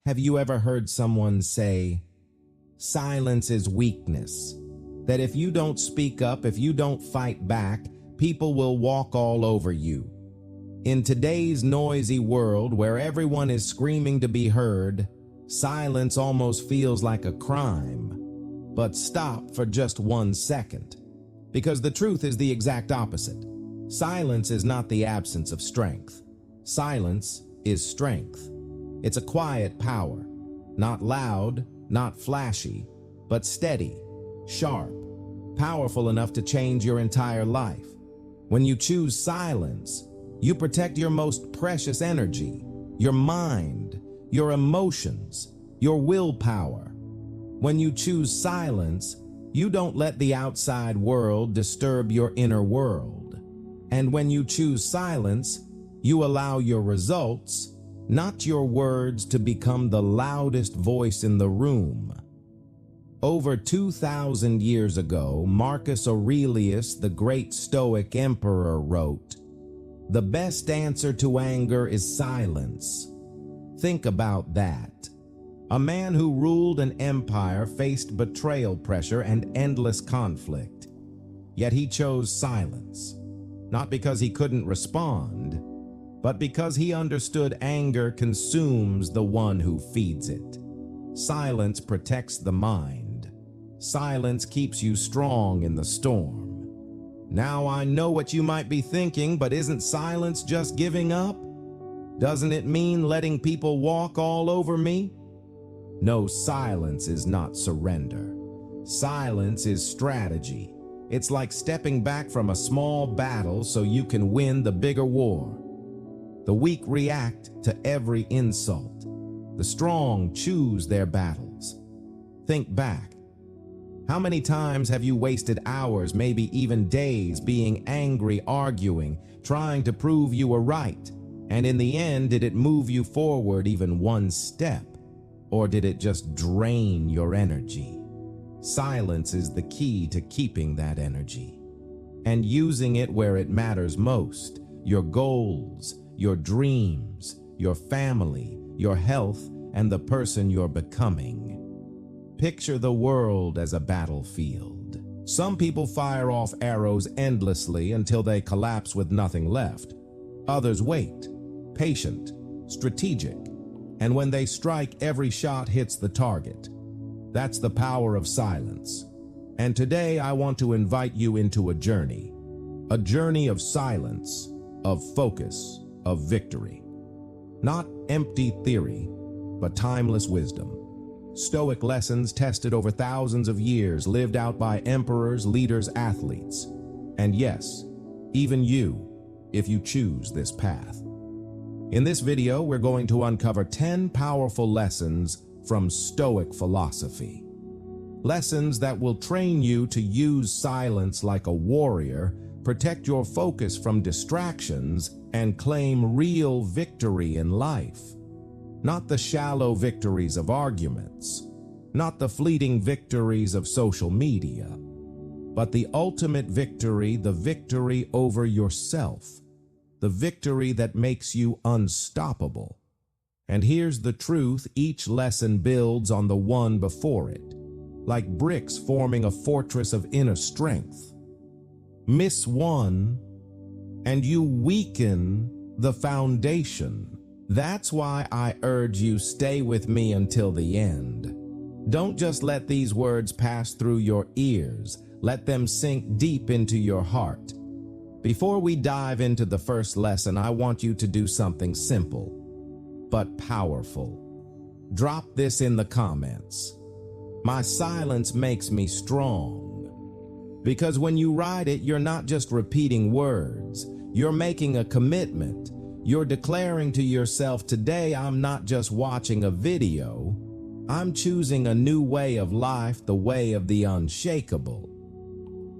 Have you ever heard someone say, silence is weakness? That if you don't speak up, if you don't fight back, people will walk all over you. In today's noisy world where everyone is screaming to be heard, silence almost feels like a crime. But stop for just 1 second, because the truth is the exact opposite. Silence is not the absence of strength. Silence is strength. It's a quiet power, not loud, not flashy, but steady, sharp, powerful enough to change your entire life. When you choose silence, you protect your most precious energy, your mind, your emotions, your willpower. When you choose silence, you don't let the outside world disturb your inner world. And when you choose silence, you allow your results, not your words, to become the loudest voice in the room. Over 2,000 years ago, Marcus Aurelius, the great Stoic emperor, wrote, "The best answer to anger is silence." Think about that. A man who ruled an empire faced betrayal pressure and endless conflict. Yet he chose silence, not because he couldn't respond, but because he understood anger consumes the one who feeds it. Silence protects the mind. Silence keeps you strong in the storm. Now I know what you might be thinking, but isn't silence just giving up? Doesn't it mean letting people walk all over me? No, silence is not surrender. Silence is strategy. It's like stepping back from a small battle so you can win the bigger war. The weak react to every insult. The strong choose their battles. Think back. How many times have you wasted hours, maybe even days, being angry, arguing, trying to prove you were right? And in the end, did it move you forward even 1 step? Or did it just drain your energy? Silence is the key to keeping that energy and using it where it matters most: your goals, your dreams, your family, your health, and the person you're becoming. Picture the world as a battlefield. Some people fire off arrows endlessly until they collapse with nothing left. Others wait, patient, strategic, and when they strike, every shot hits the target. That's the power of silence. And today I want to invite you into a journey of silence, of focus, of victory. Not empty theory, but timeless wisdom. Stoic lessons tested over thousands of years, lived out by emperors, leaders, athletes. And yes, even you, if you choose this path. In this video, we're going to uncover 10 powerful lessons from Stoic philosophy. Lessons that will train you to use silence like a warrior, protect your focus from distractions, and claim real victory in life. Not the shallow victories of arguments, not the fleeting victories of social media, but the ultimate victory, the victory over yourself, the victory that makes you unstoppable. And here's the truth: each lesson builds on the one before it, like bricks forming a fortress of inner strength. Miss one, and you weaken the foundation. That's why I urge you, stay with me until the end. Don't just let these words pass through your ears. Let them sink deep into your heart. Before we dive into the first lesson, I want you to do something simple, but powerful. Drop this in the comments. My silence makes me strong. Because when you write it, you're not just repeating words. You're making a commitment. You're declaring to yourself, today I'm not just watching a video. I'm choosing a new way of life, the way of the unshakable.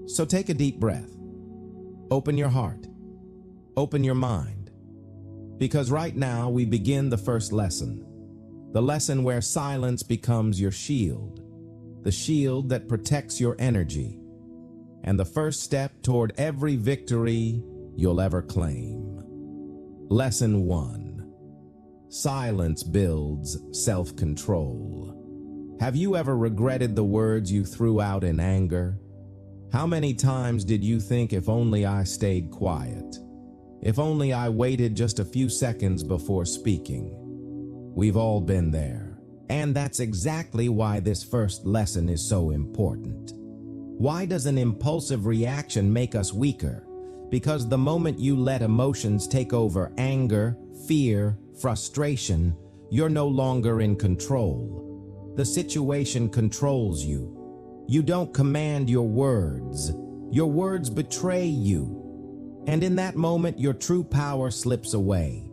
So take a deep breath. Open your heart. Open your mind. Because right now we begin the first lesson. The lesson where silence becomes your shield. The shield that protects your energy. And the first step toward every victory you'll ever claim. Lesson 1. Silence builds self-control. Have you ever regretted the words you threw out in anger? How many times did you think, if only I stayed quiet? If only I waited just a few seconds before speaking? We've all been there. And that's exactly why this first lesson is so important. Why does an impulsive reaction make us weaker? Because the moment you let emotions take over anger, fear, frustration, you're no longer in control. The situation controls you. You don't command your words. Your words betray you. And in that moment, your true power slips away.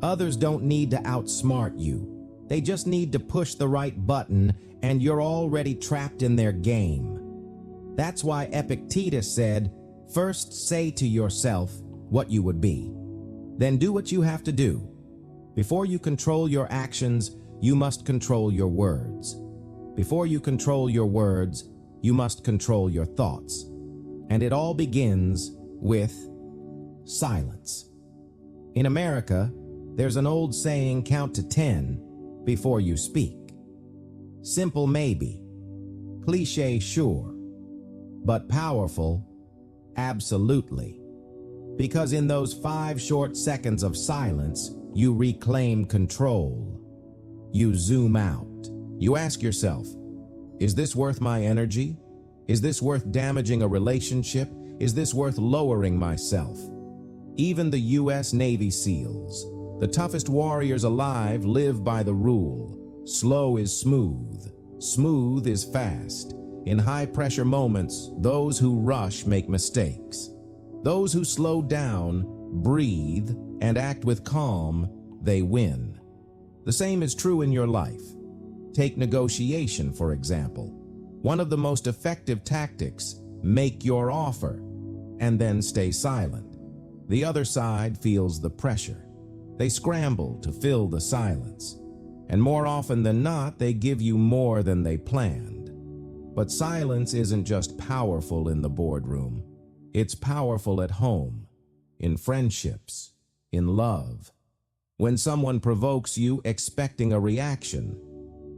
Others don't need to outsmart you. They just need to push the right button, and you're already trapped in their game. That's why Epictetus said, "First say to yourself what you would be. Then do what you have to do. Before you control your actions, you must control your words. Before you control your words, you must control your thoughts." And it all begins with silence. In America, there's an old saying, count to 10 before you speak. Simple maybe, cliche sure, but powerful absolutely. Because in those 5 short seconds of silence, you reclaim control. You zoom out. You ask yourself, is this worth my energy? Is this worth damaging a relationship? Is this worth lowering myself? Even the U.S. Navy SEALs, the toughest warriors alive, live by the rule. Slow is smooth. Smooth is fast. In high-pressure moments, those who rush make mistakes. Those who slow down, breathe, and act with calm, they win. The same is true in your life. Take negotiation, for example. One of the most effective tactics, make your offer, and then stay silent. The other side feels the pressure. They scramble to fill the silence. And more often than not, they give you more than they planned. But silence isn't just powerful in the boardroom. It's powerful at home, in friendships, in love. When someone provokes you expecting a reaction,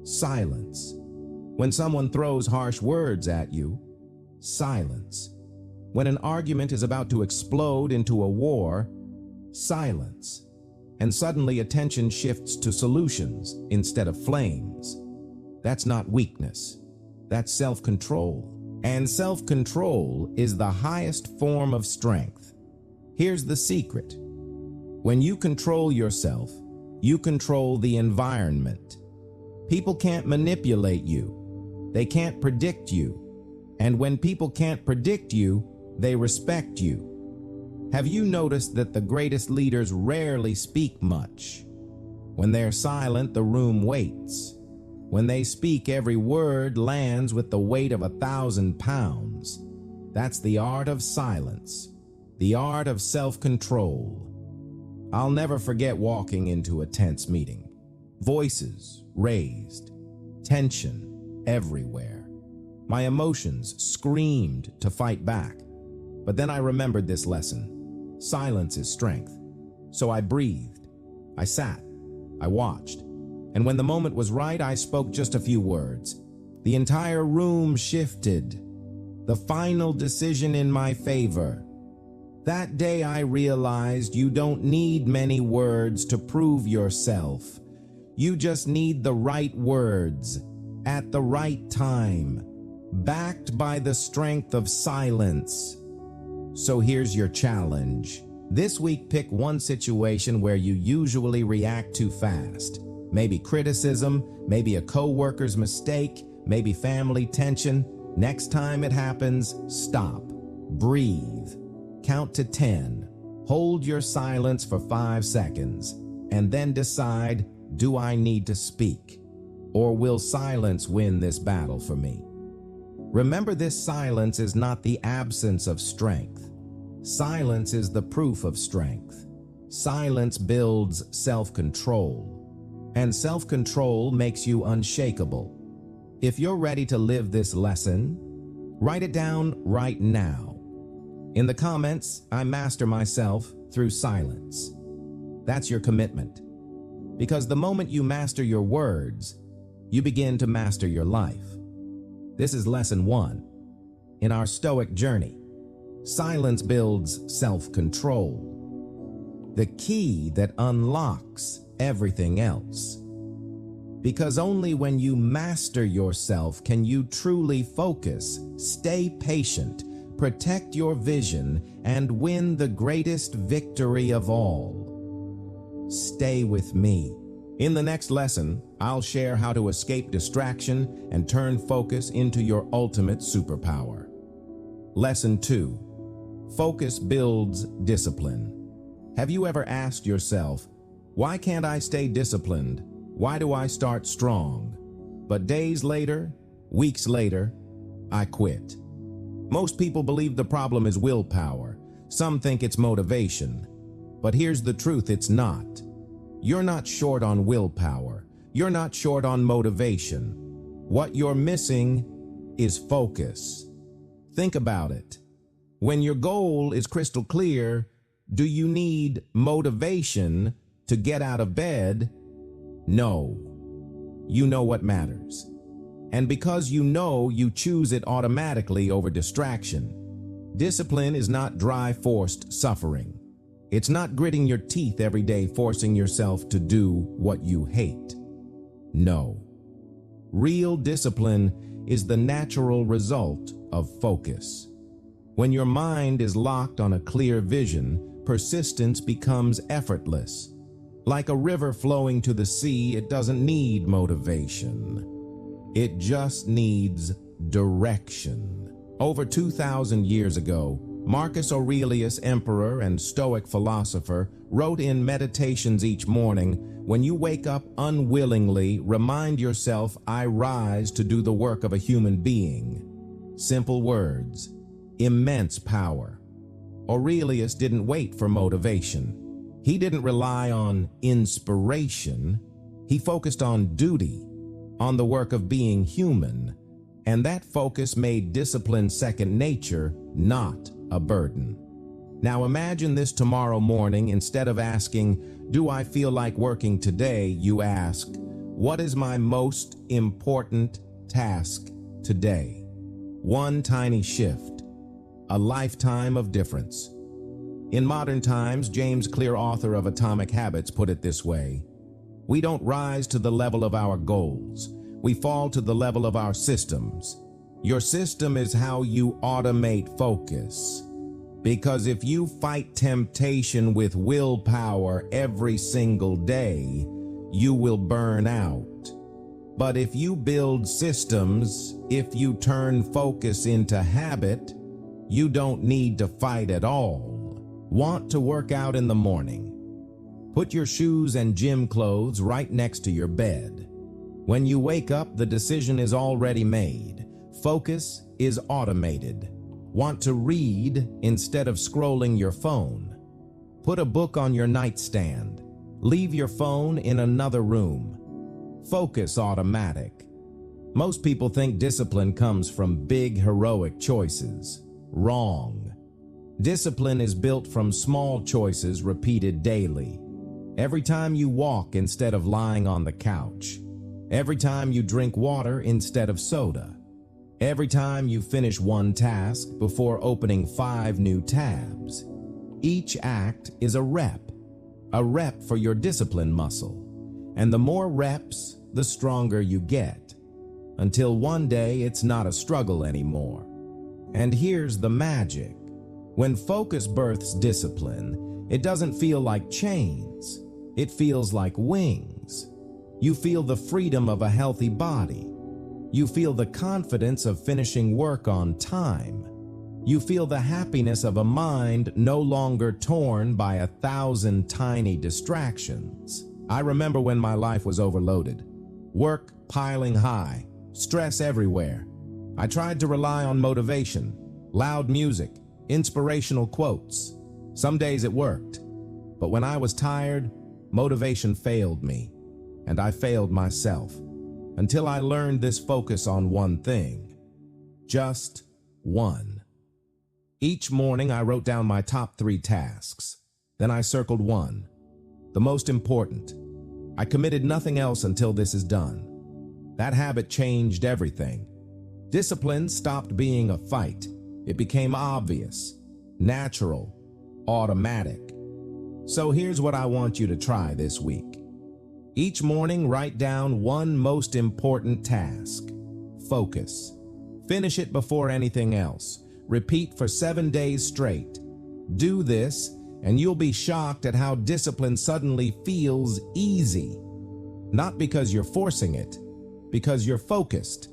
silence. When someone throws harsh words at you, silence. When an argument is about to explode into a war, silence. And suddenly attention shifts to solutions instead of flames. That's not weakness. That's self-control. And self-control is the highest form of strength. Here's the secret. When you control yourself, you control the environment. People can't manipulate you. They can't predict you. And when people can't predict you, they respect you. Have you noticed that the greatest leaders rarely speak much? When they're silent, the room waits. When they speak, every word lands with the weight of 1,000 pounds. That's the art of silence, the art of self-control. I'll never forget walking into a tense meeting. Voices raised, tension everywhere. My emotions screamed to fight back. But then I remembered this lesson. Silence is strength. So I breathed. I sat. I watched. And when the moment was right, I spoke just a few words. The entire room shifted. The final decision in my favor. That day I realized you don't need many words to prove yourself. You just need the right words, at the right time, backed by the strength of silence. So here's your challenge. This week, pick one situation where you usually react too fast. Maybe criticism, maybe a coworker's mistake, maybe family tension. Next time it happens, stop, breathe, count to 10, hold your silence for 5 seconds, and then decide, do I need to speak? Or will silence win this battle for me? Remember, this silence is not the absence of strength. Silence is the proof of strength. Silence builds self-control. And self-control makes you unshakable. If you're ready to live this lesson, write it down right now. In the comments, I master myself through silence. That's your commitment. Because the moment you master your words, you begin to master your life. This is lesson 1. In our Stoic journey, silence builds self-control, the key that unlocks everything else. Because only when you master yourself can you truly focus, stay patient, protect your vision, and win the greatest victory of all. Stay with me. In the next lesson, I'll share how to escape distraction and turn focus into your ultimate superpower. Lesson 2. Focus builds discipline. Have you ever asked yourself, why can't I stay disciplined? Why do I start strong, but days later, weeks later, I quit? Most people believe the problem is willpower. Some think it's motivation. But here's the truth, it's not. You're not short on willpower. You're not short on motivation. What you're missing is focus. Think about it. When your goal is crystal clear, do you need motivation to get out of bed? No. You know what matters. And because you know, you choose it automatically over distraction. Discipline is not dry, forced suffering. It's not gritting your teeth every day, forcing yourself to do what you hate. No. Real discipline is the natural result of focus. When your mind is locked on a clear vision, persistence becomes effortless. Like a river flowing to the sea, it doesn't need motivation. It just needs direction. Over 2,000 years ago, Marcus Aurelius, emperor and Stoic philosopher, wrote in Meditations each morning, when you wake up unwillingly, remind yourself, I rise to do the work of a human being. Simple words, immense power. Aurelius didn't wait for motivation. He didn't rely on inspiration. He focused on duty, on the work of being human. And that focus made discipline second nature, not a burden. Now imagine this tomorrow morning. Instead of asking, do I feel like working today? You ask, what is my most important task today? One tiny shift, a lifetime of difference. In modern times, James Clear, author of Atomic Habits, put it this way: we don't rise to the level of our goals. We fall to the level of our systems. Your system is how you automate focus. Because if you fight temptation with willpower every single day, you will burn out. But if you build systems, if you turn focus into habit, you don't need to fight at all. Want to work out in the morning? Put your shoes and gym clothes right next to your bed. When you wake up, the decision is already made. Focus is automated. Want to read instead of scrolling your phone? Put a book on your nightstand. Leave your phone in another room. Focus automatic. Most people think discipline comes from big heroic choices. Wrong. Discipline is built from small choices repeated daily. Every time you walk instead of lying on the couch. Every time you drink water instead of soda. Every time you finish one task before opening 5 new tabs. Each act is a rep for your discipline muscle. And the more reps, the stronger you get. Until one day it's not a struggle anymore. And here's the magic. When focus births discipline, it doesn't feel like chains. It feels like wings. You feel the freedom of a healthy body. You feel the confidence of finishing work on time. You feel the happiness of a mind no longer torn by 1,000 tiny distractions. I remember when my life was overloaded. Work piling high, stress everywhere. I tried to rely on motivation, loud music, inspirational quotes. Some days it worked, but when I was tired, motivation failed me, and I failed myself, until I learned this: focus on one thing. Just one. Each morning I wrote down my top 3 tasks. Then I circled one, the most important. I committed nothing else until this is done. That habit changed everything. Discipline stopped being a fight. It became obvious, natural, automatic. So here's what I want you to try this week. Each morning, write down one most important task. Focus. Finish it before anything else. Repeat for 7 days straight. Do this, and you'll be shocked at how discipline suddenly feels easy. Not because you're forcing it, because you're focused.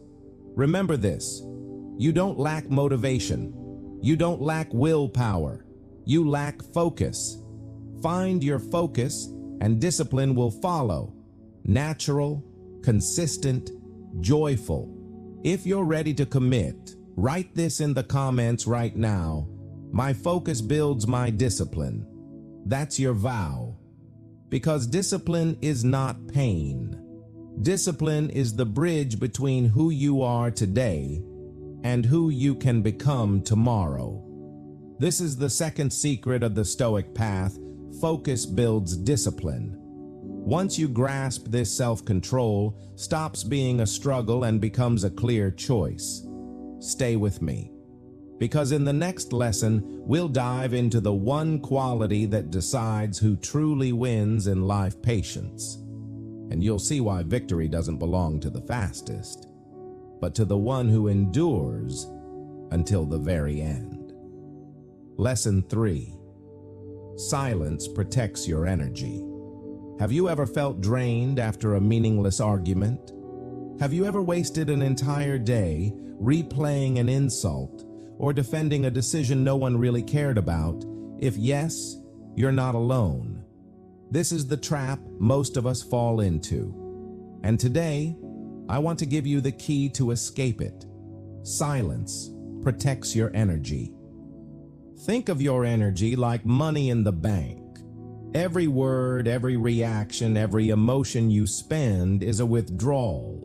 Remember this: you don't lack motivation. You don't lack willpower. You lack focus. Find your focus, and discipline will follow. Natural, consistent, joyful. If you're ready to commit, write this in the comments right now. My focus builds my discipline. That's your vow. Because discipline is not pain. Discipline is the bridge between who you are today and who you can become tomorrow. This is the second secret of the Stoic path. Focus builds discipline. Once you grasp this, self-control stops being a struggle and becomes a clear choice. Stay with me, because in the next lesson, we'll dive into the one quality that decides who truly wins in life: patience. And you'll see why victory doesn't belong to the fastest, but to the one who endures until the very end. Lesson 3. Silence protects your energy. Have you ever felt drained after a meaningless argument? Have you ever wasted an entire day replaying an insult or defending a decision no one really cared about? If yes, you're not alone. This is the trap most of us fall into. And today, I want to give you the key to escape it. Silence protects your energy. Think of your energy like money in the bank. Every word, every reaction, every emotion you spend is a withdrawal.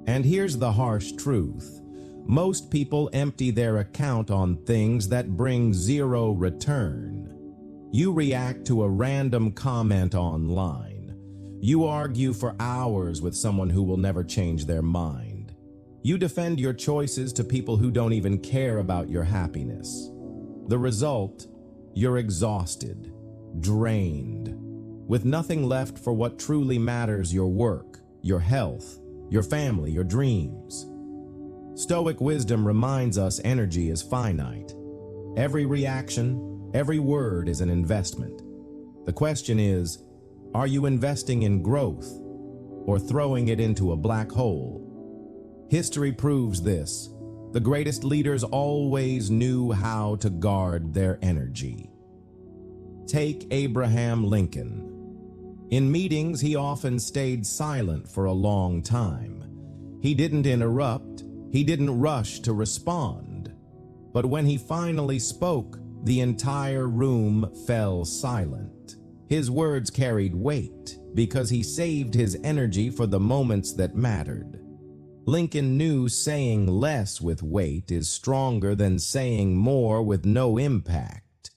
And here's the harsh truth. Most people empty their account on things that bring zero return. You react to a random comment online. You argue for hours with someone who will never change their mind. You defend your choices to people who don't even care about your happiness. The result? You're exhausted, drained, with nothing left for what truly matters: your work, your health, your family, your dreams. Stoic wisdom reminds us energy is finite. Every reaction, every word is an investment. The question is, are you investing in growth or throwing it into a black hole? History proves this. The greatest leaders always knew how to guard their energy. Take Abraham Lincoln. In meetings, he often stayed silent for a long time. He didn't interrupt. He didn't rush to respond. But when he finally spoke, the entire room fell silent. His words carried weight because he saved his energy for the moments that mattered. Lincoln knew saying less with weight is stronger than saying more with no impact.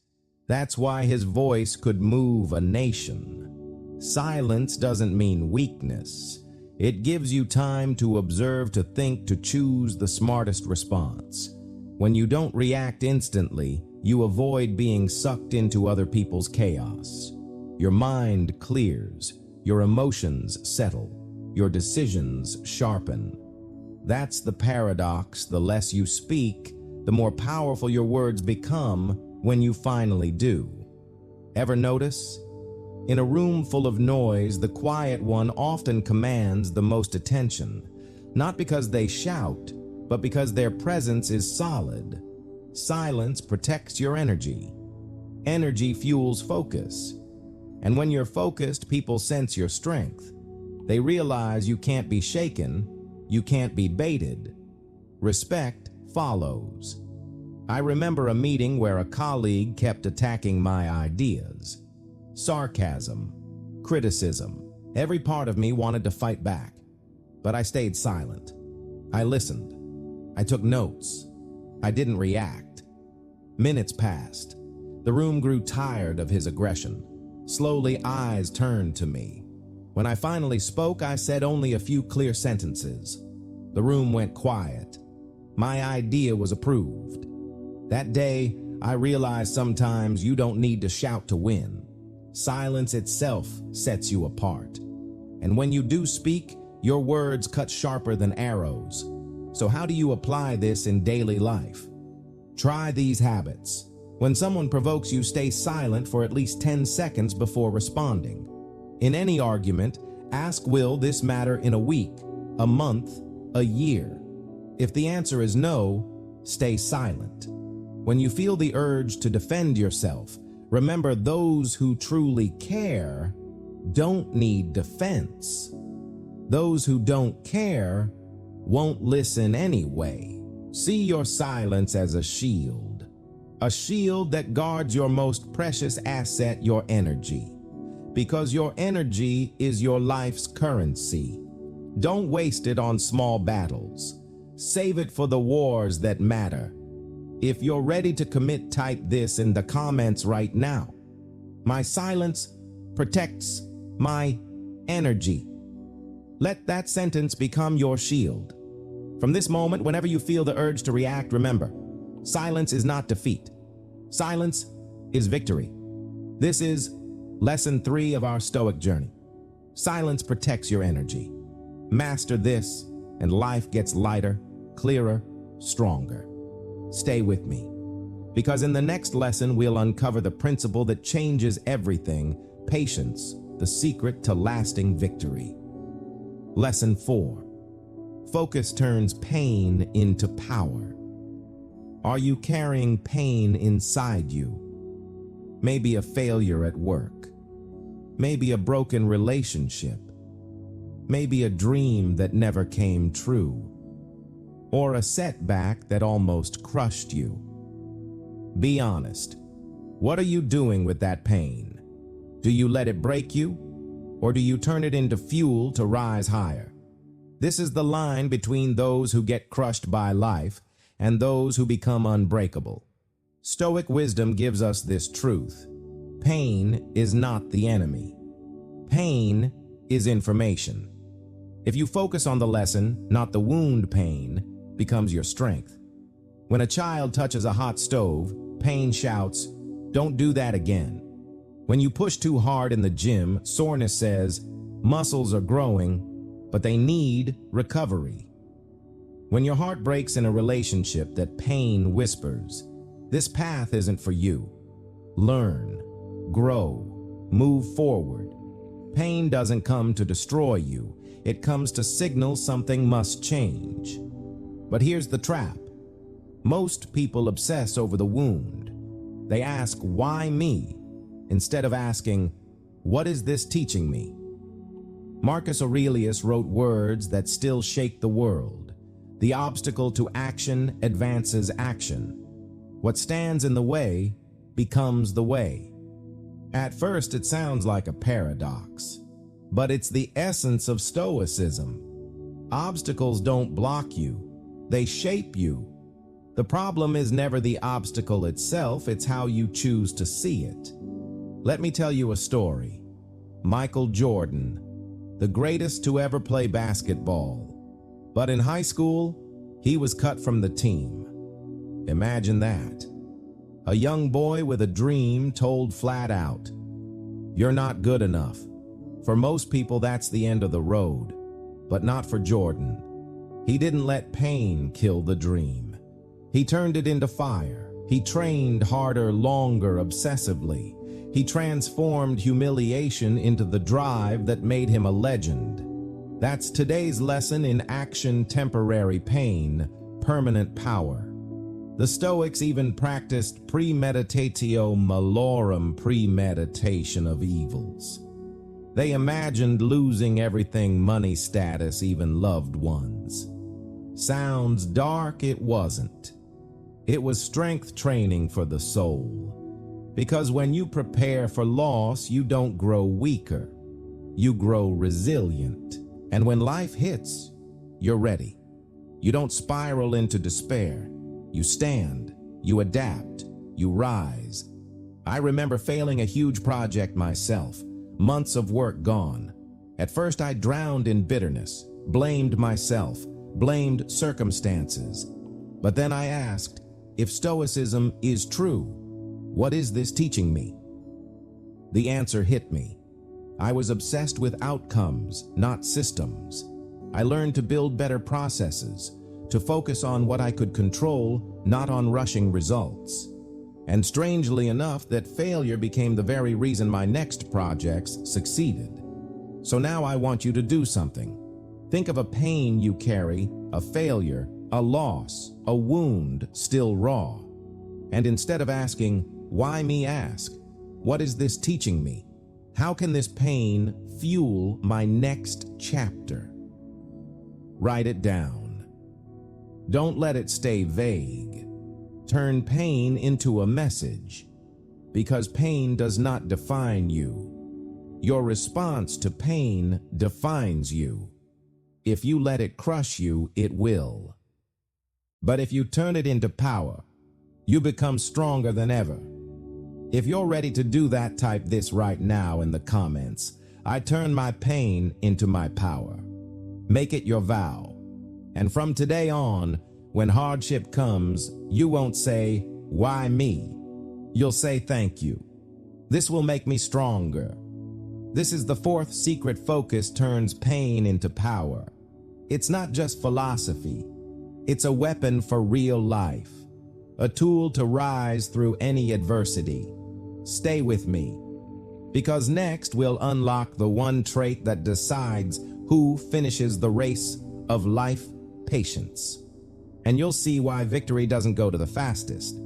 That's why his voice could move a nation. Silence doesn't mean weakness. It gives you time to observe, to think, to choose the smartest response. When you don't react instantly, you avoid being sucked into other people's chaos. Your mind clears, your emotions settle, your decisions sharpen. That's the paradox. The less you speak, the more powerful your words become when you finally do. Ever notice? In a room full of noise, the quiet one often commands the most attention, not because they shout, but because their presence is solid. Silence protects your energy. Energy fuels focus. And when you're focused, people sense your strength. They realize you can't be shaken, you can't be baited. Respect follows. I remember a meeting where a colleague kept attacking my ideas. Sarcasm, criticism. Every part of me wanted to fight back, but I stayed silent. I listened. I took notes. I didn't react. Minutes passed. The room grew tired of his aggression. Slowly, eyes turned to me. When I finally spoke, I said only a few clear sentences. The room went quiet. My idea was approved. That day, I realized sometimes you don't need to shout to win. Silence itself sets you apart. And when you do speak, your words cut sharper than arrows. So how do you apply this in daily life? Try these habits. When someone provokes you, stay silent for at least 10 seconds before responding. In any argument, ask, will this matter in a week, a month, a year? If the answer is no, stay silent. When you feel the urge to defend yourself, remember those who truly care don't need defense. Those who don't care won't listen anyway. See your silence as a shield that guards your most precious asset, your energy. Because your energy is your life's currency. Don't waste it on small battles. Save it for the wars that matter. If you're ready to commit, type this in the comments right now. My silence protects my energy. Let that sentence become your shield. From this moment, whenever you feel the urge to react, remember, silence is not defeat. Silence is victory. This is lesson 3 of our Stoic journey. Silence protects your energy. Master this, and life gets lighter, clearer, stronger. Stay with me, because in the next lesson, we'll uncover the principle that changes everything: patience, the secret to lasting victory. Lesson 4. Focus turns pain into power. Are you carrying pain inside you? Maybe a failure at work. Maybe a broken relationship. Maybe a dream that never came true. Or a setback that almost crushed you. Be honest. What are you doing with that pain? Do you let it break you? Or do you turn it into fuel to rise higher? This is the line between those who get crushed by life and those who become unbreakable. Stoic wisdom gives us this truth. Pain is not the enemy. Pain is information. If you focus on the lesson, not the wound, pain becomes your strength. When a child touches a hot stove, pain shouts, "Don't do that again." When you push too hard in the gym, soreness says, "Muscles are growing, but they need recovery." When your heart breaks in a relationship, that pain whispers, "This path isn't for you." Learn, grow, move forward. Pain doesn't come to destroy you. It comes to signal something must change. But here's the trap. Most people obsess over the wound. They ask, "Why me?" instead of asking, "What is this teaching me?" Marcus Aurelius wrote words that still shake the world. The obstacle to action advances action. What stands in the way becomes the way. At first, it sounds like a paradox, but it's the essence of Stoicism. Obstacles don't block you, they shape you. The problem is never the obstacle itself, it's how you choose to see it. Let me tell you a story. Michael Jordan, the greatest to ever play basketball. But in high school, he was cut from the team. Imagine that. A young boy with a dream told flat out, "You're not good enough." For most people, that's the end of the road, but not for Jordan. He didn't let pain kill the dream. He turned it into fire. He trained harder, longer, obsessively. He transformed humiliation into the drive that made him a legend. That's today's lesson in action: temporary pain, permanent power. The Stoics even practiced premeditatio malorum, premeditation of evils. They imagined losing everything: money, status, even loved ones. Sounds dark? It wasn't. It was strength training for the soul. Because when you prepare for loss, you don't grow weaker. You grow resilient. And when life hits, you're ready. You don't spiral into despair. You stand, you adapt, you rise. I remember failing a huge project myself, months of work gone. At first I drowned in bitterness, blamed myself, blamed circumstances. But then I asked, if Stoicism is true, what is this teaching me? The answer hit me. I was obsessed with outcomes, not systems. I learned to build better processes, to focus on what I could control, not on rushing results. And strangely enough, that failure became the very reason my next projects succeeded. So now I want you to do something. Think of a pain you carry, a failure, a loss, a wound still raw. And instead of asking, why me, ask, what is this teaching me? How can this pain fuel my next chapter? Write it down. Don't let it stay vague. Turn pain into a message, because pain does not define you. Your response to pain defines you. If you let it crush you, it will. But if you turn it into power, you become stronger than ever. If you're ready to do that, type this right now in the comments. I turn my pain into my power. Make it your vow. And from today on, when hardship comes, you won't say, why me? You'll say, thank you. This will make me stronger. This is the fourth secret focus turns pain into power. It's not just philosophy. It's a weapon for real life, a tool to rise through any adversity. Stay with me, because next we'll unlock the one trait that decides who finishes the race of life: patience. And you'll see why victory doesn't go to the fastest,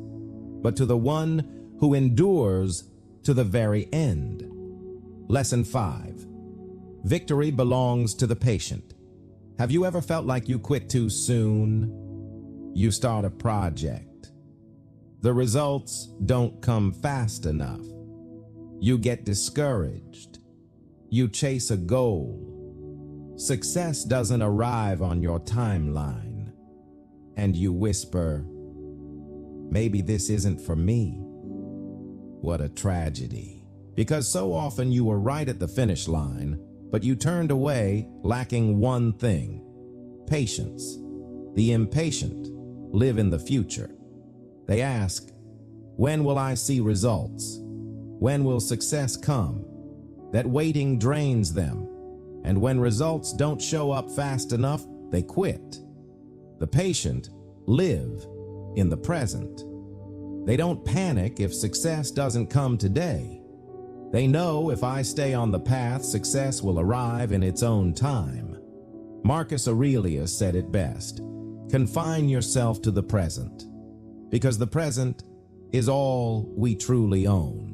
but to the one who endures to the very end. Lesson 5. Victory belongs to the patient. Have you ever felt like you quit too soon? You start a project. The results don't come fast enough. You get discouraged. You chase a goal. Success doesn't arrive on your timeline. And you whisper, maybe this isn't for me. What a tragedy. Because so often you were right at the finish line, but you turned away lacking one thing: patience. The impatient live in the future. They ask, when will I see results? When will success come? That waiting drains them, and when results don't show up fast enough, they quit. The patient live in the present. They don't panic if success doesn't come today. They know if I stay on the path, success will arrive in its own time. Marcus Aurelius said it best: confine yourself to the present, because the present is all we truly own.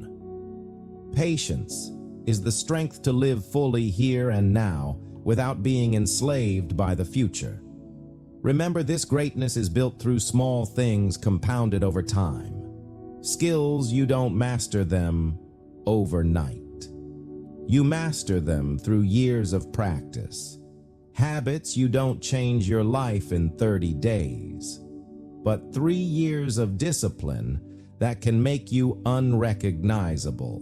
Patience is the strength to live fully here and now without being enslaved by the future. Remember, this greatness is built through small things compounded over time. Skills, you don't master them overnight. You master them through years of practice. Habits, you don't change your life in 30 days, but 3 years of discipline that can make you unrecognizable.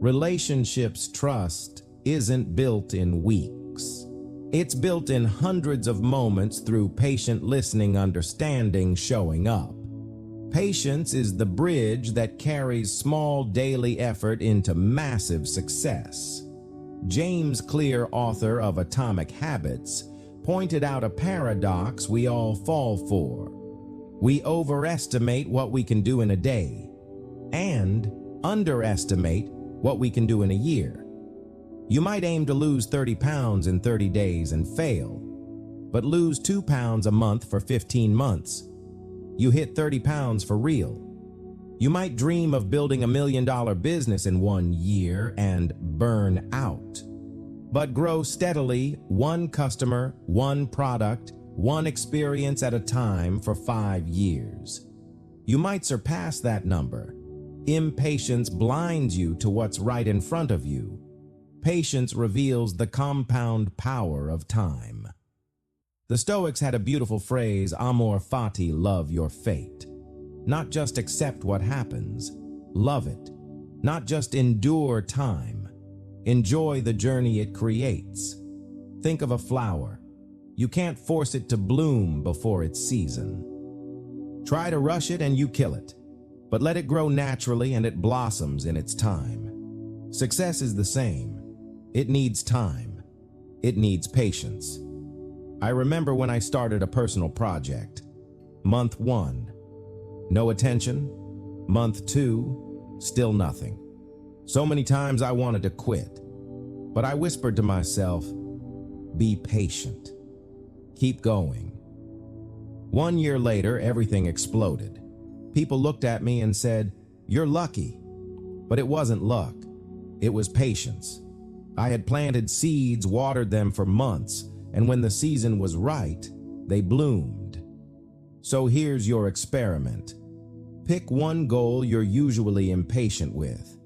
Relationships, trust isn't built in weeks. It's built in hundreds of moments through patient listening, understanding, showing up. Patience is the bridge that carries small daily effort into massive success. James Clear, author of Atomic Habits, pointed out a paradox we all fall for. We overestimate what we can do in a day and underestimate what we can do in a year. You might aim to lose 30 pounds in 30 days and fail, but lose 2 pounds a month for 15 months. You hit 30 pounds for real. You might dream of building $1 million business in 1 year and burn out, but grow steadily, one customer, one product, one experience at a time for 5 years. You might surpass that number. Impatience blinds you to what's right in front of you. Patience reveals the compound power of time. The Stoics had a beautiful phrase, amor fati, love your fate. Not just accept what happens, love it. Not just endure time, Enjoy the journey it creates. Think of a flower. You can't force it to bloom before its season. Try to rush it and you kill it, but let it grow naturally and it blossoms in its time. Success is the same. It needs time. It needs patience. I remember when I started a personal project. Month 1, no attention. Month 2, still nothing. So many times I wanted to quit, but I whispered to myself, be patient. Keep going. 1 year later, everything exploded. People looked at me and said, "You're lucky." But it wasn't luck. It was patience. I had planted seeds, watered them for months, and when the season was right, they bloomed. So here's your experiment. Pick one goal you're usually impatient with.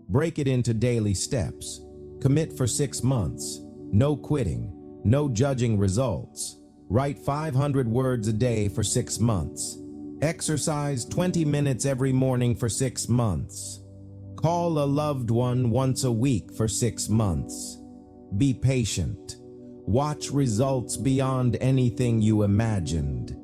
Break it into daily steps. Commit for 6 months. No quitting. No judging results. Write 500 words a day for 6 months. Exercise 20 minutes every morning for 6 months. Call a loved one once a week for 6 months. Be patient. Watch results beyond anything you imagined.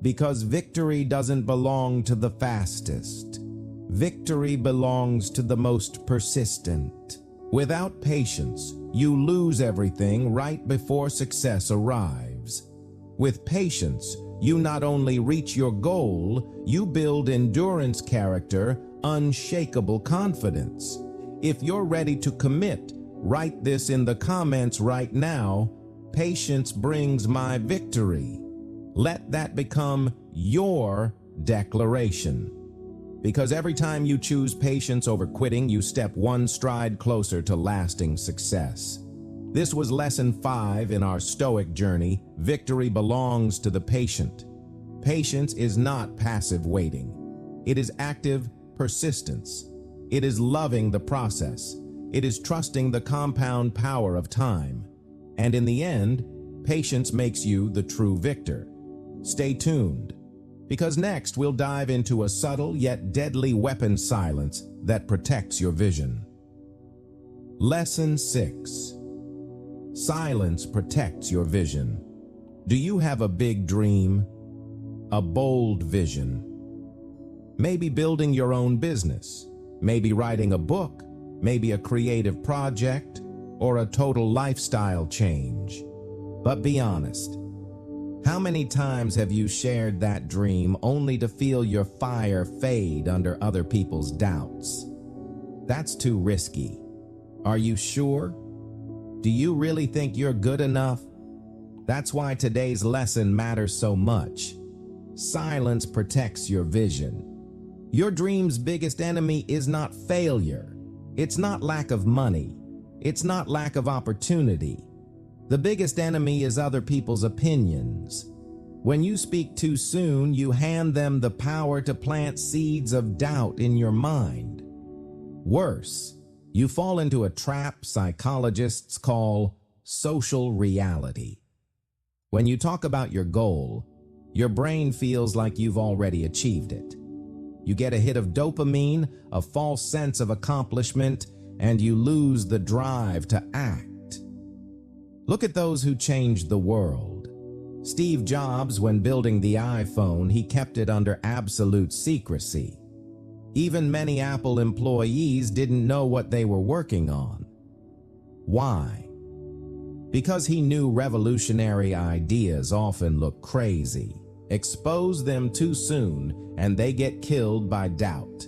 Because victory doesn't belong to the fastest. Victory belongs to the most persistent. Without patience, you lose everything right before success arrives. With patience, you not only reach your goal, you build endurance character, unshakable confidence. If you're ready to commit, write this in the comments right now. Patience brings my victory. Let that become your declaration. Because every time you choose patience over quitting, you step one stride closer to lasting success. This was lesson 5 in our Stoic journey. Victory belongs to the patient. Patience is not passive waiting. It is active persistence. It is loving the process. It is trusting the compound power of time. And in the end, patience makes you the true victor. Stay tuned, because next we'll dive into a subtle yet deadly weapon silence that protects your vision. Lesson 6. Silence protects your vision. Do you have a big dream? A bold vision? Maybe building your own business, maybe writing a book, maybe a creative project, or a total lifestyle change. But be honest. How many times have you shared that dream only to feel your fire fade under other people's doubts? That's too risky. Are you sure? Do you really think you're good enough? That's why today's lesson matters so much. Silence protects your vision. Your dream's biggest enemy is not failure. It's not lack of money. It's not lack of opportunity. The biggest enemy is other people's opinions. When you speak too soon, you hand them the power to plant seeds of doubt in your mind. Worse, you fall into a trap psychologists call social reality. When you talk about your goal, your brain feels like you've already achieved it. You get a hit of dopamine, a false sense of accomplishment, and you lose the drive to act. Look at those who changed the world. Steve Jobs, when building the iPhone, he kept it under absolute secrecy. Even many Apple employees didn't know what they were working on. Why? Because he knew revolutionary ideas often look crazy. Expose them too soon and they get killed by doubt.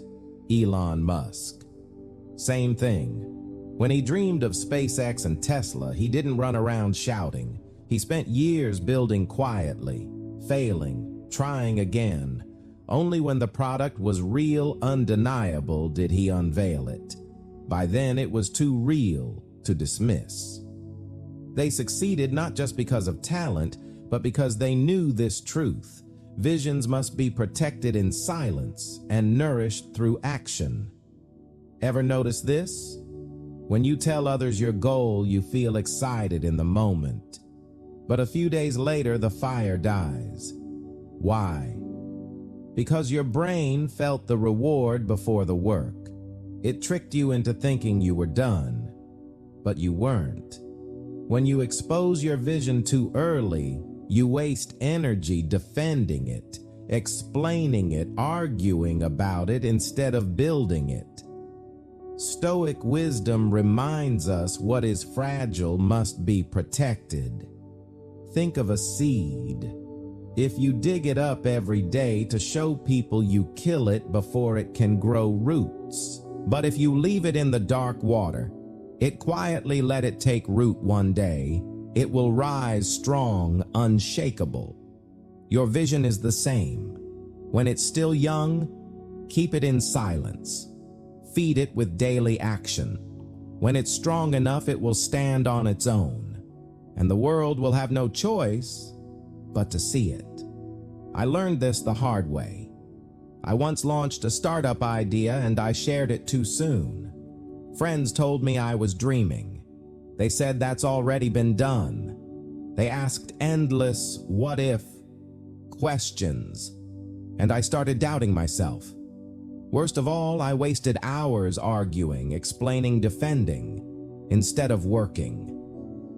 Elon Musk. Same thing. When he dreamed of SpaceX and Tesla, he didn't run around shouting. He spent years building quietly, failing, trying again. Only when the product was real, undeniable, did he unveil it. By then, it was too real to dismiss. They succeeded not just because of talent, but because they knew this truth. Visions must be protected in silence and nourished through action. Ever notice this? When you tell others your goal, you feel excited in the moment. But a few days later, the fire dies. Why? Because your brain felt the reward before the work. It tricked you into thinking you were done. but you weren't. When you expose your vision too early, you waste energy defending it, explaining it, arguing about it instead of building it. Stoic wisdom reminds us what is fragile must be protected. Think of a seed. If you dig it up every day to show people, you kill it before it can grow roots. But if you leave it in the dark water, it quietly let it take root one day, it will rise strong, unshakable. Your vision is the same. When it's still young, keep it in silence. Feed it with daily action. When it's strong enough, it will stand on its own, and the world will have no choice but to see it. I learned this the hard way. I once launched a startup idea and I shared it too soon. Friends told me I was dreaming. They said that's already been done. They asked endless what if questions, and I started doubting myself. Worst of all, I wasted hours arguing, explaining, defending, instead of working.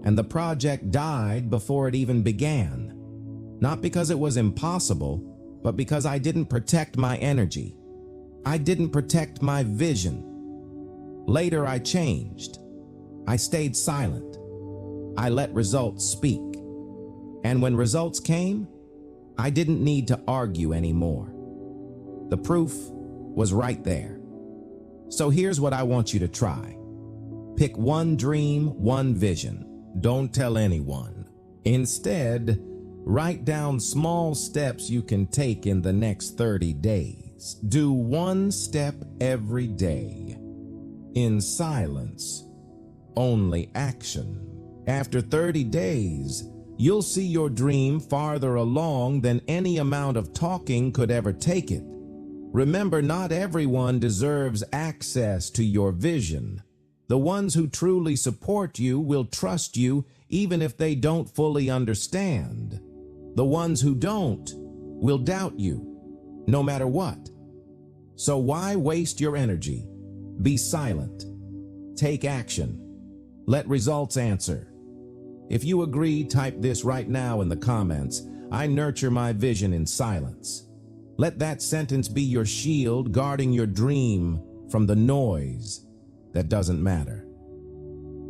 And the project died before it even began. Not because it was impossible, but because I didn't protect my energy. I didn't protect my vision. Later, I changed. I stayed silent. I let results speak. And when results came, I didn't need to argue anymore. The proof was right there. So here's what I want you to try. Pick one dream, one vision. Don't tell anyone. Instead, write down small steps you can take in the next 30 days. Do one step every day. In silence, only action. After 30 days, you'll see your dream farther along than any amount of talking could ever take it. Remember, not everyone deserves access to your vision. The ones who truly support you will trust you even if they don't fully understand. The ones who don't will doubt you, no matter what. So why waste your energy? Be silent. Take action. Let results answer. If you agree, type this right now in the comments. I nurture my vision in silence. Let that sentence be your shield, guarding your dream from the noise that doesn't matter.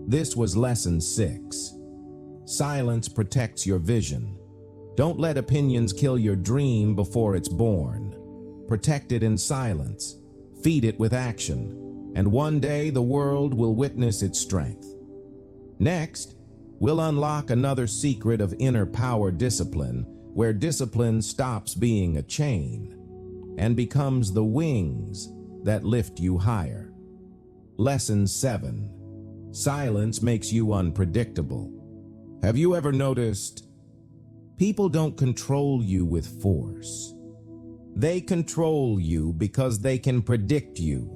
This was lesson 6. Silence protects your vision. Don't let opinions kill your dream before it's born. Protect it in silence. Feed it with action. And one day the world will witness its strength. Next, we'll unlock another secret of inner power discipline, where discipline stops being a chain and becomes the wings that lift you higher. Lesson 7. Silence makes you unpredictable. Have you ever noticed people don't control you with force? They control you because they can predict you.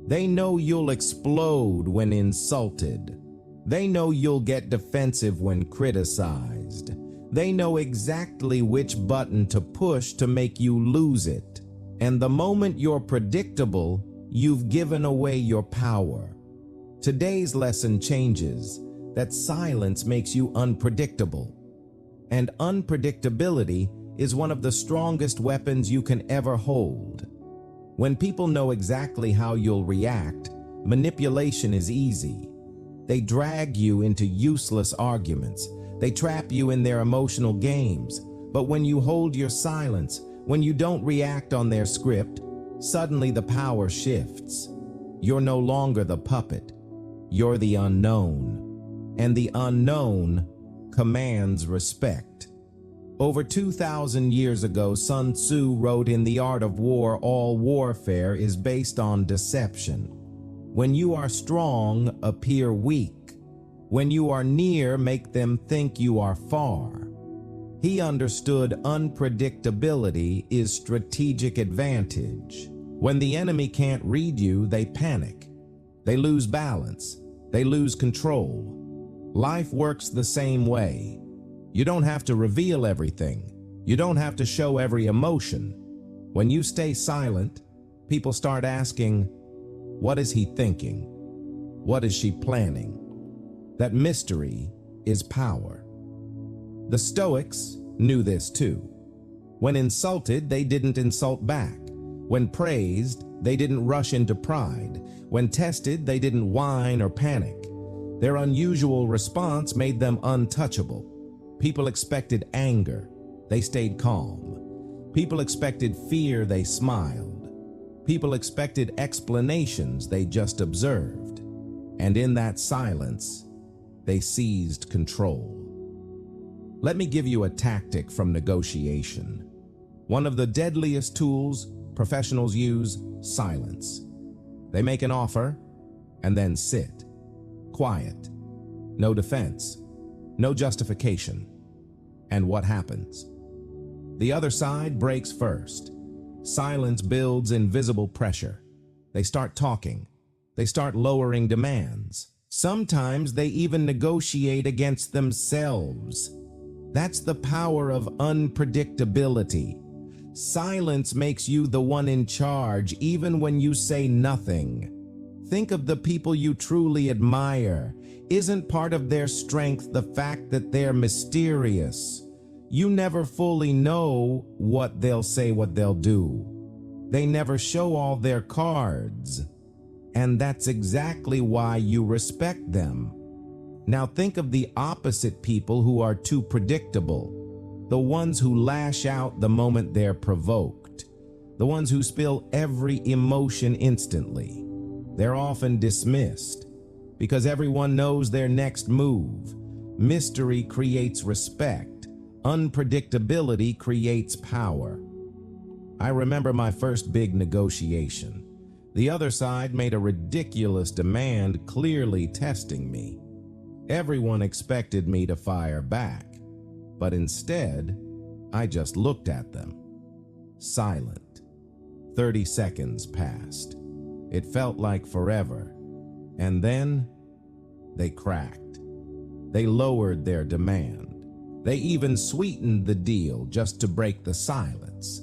They know you'll explode when insulted. They know you'll get defensive when criticized. They know exactly which button to push to make you lose it. And the moment you're predictable, you've given away your power. Today's lesson changes that silence makes you unpredictable. And unpredictability is one of the strongest weapons you can ever hold. When people know exactly how you'll react, manipulation is easy. They drag you into useless arguments. They trap you in their emotional games. But when you hold your silence, when you don't react on their script, suddenly the power shifts. You're no longer the puppet. You're the unknown. And the unknown commands respect. Over 2,000 years ago, Sun Tzu wrote in The Art of War, all warfare is based on deception. When you are strong, appear weak. When you are near, make them think you are far. He understood unpredictability is strategic advantage. When the enemy can't read you, they panic. They lose balance. They lose control. Life works the same way. You don't have to reveal everything. You don't have to show every emotion. When you stay silent, people start asking, what is he thinking? What is she planning? that mystery is power. The Stoics knew this too. When insulted, they didn't insult back. When praised, they didn't rush into pride. When tested, they didn't whine or panic. Their unusual response made them untouchable. People expected anger. They stayed calm. People expected fear. They smiled. People expected explanations. They just observed. And in that silence, they seized control. Let me give you a tactic from negotiation. One of the deadliest tools professionals use: silence. They make an offer and then sit. Quiet. No defense. No justification. And what happens? The other side breaks first. Silence builds invisible pressure. They start talking. They start lowering demands. Sometimes they even negotiate against themselves. That's the power of unpredictability. Silence makes you the one in charge, even when you say nothing. Think of the people you truly admire. Isn't part of their strength the fact that they're mysterious? You never fully know what they'll say, what they'll do. They never show all their cards. And that's exactly why you respect them. Now think of the opposite people who are too predictable. The ones who lash out the moment they're provoked. The ones who spill every emotion instantly. They're often dismissed because everyone knows their next move. Mystery creates respect. Unpredictability creates power. I remember my first big negotiation. The other side made a ridiculous demand, clearly testing me. Everyone expected me to fire back, but instead, I just looked at them, silent. 30 seconds passed. It felt like forever. And then, they cracked. They lowered their demand. They even sweetened the deal just to break the silence.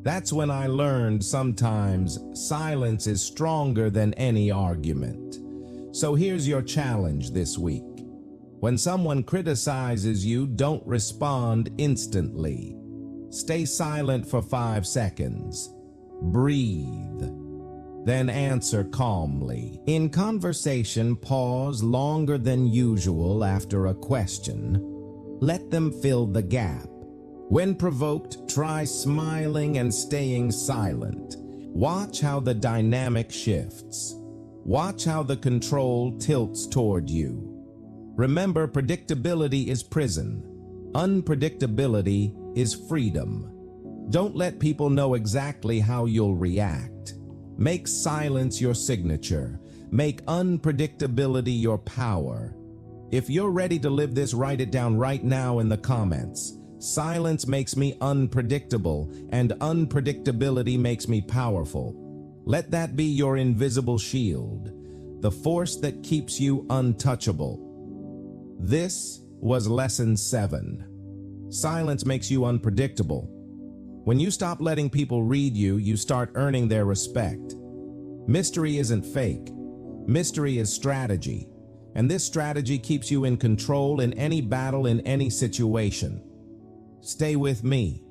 That's when I learned sometimes silence is stronger than any argument. So here's your challenge this week. When someone criticizes you, don't respond instantly. Stay silent for 5 seconds. Breathe. Then answer calmly. In conversation, pause longer than usual after a question. Let them fill the gap. When provoked, try smiling and staying silent. Watch how the dynamic shifts. Watch how the control tilts toward you. Remember, predictability is prison. Unpredictability is freedom. Don't let people know exactly how you'll react. Make silence your signature. Make unpredictability your power. If you're ready to live this, write it down right now in the comments. Silence makes me unpredictable, and unpredictability makes me powerful. Let that be your invisible shield, the force that keeps you untouchable. This was Lesson 7. Silence makes you unpredictable. When you stop letting people read you, you start earning their respect. Mystery isn't fake. Mystery is strategy. And this strategy keeps you in control in any battle, in any situation. Stay with me,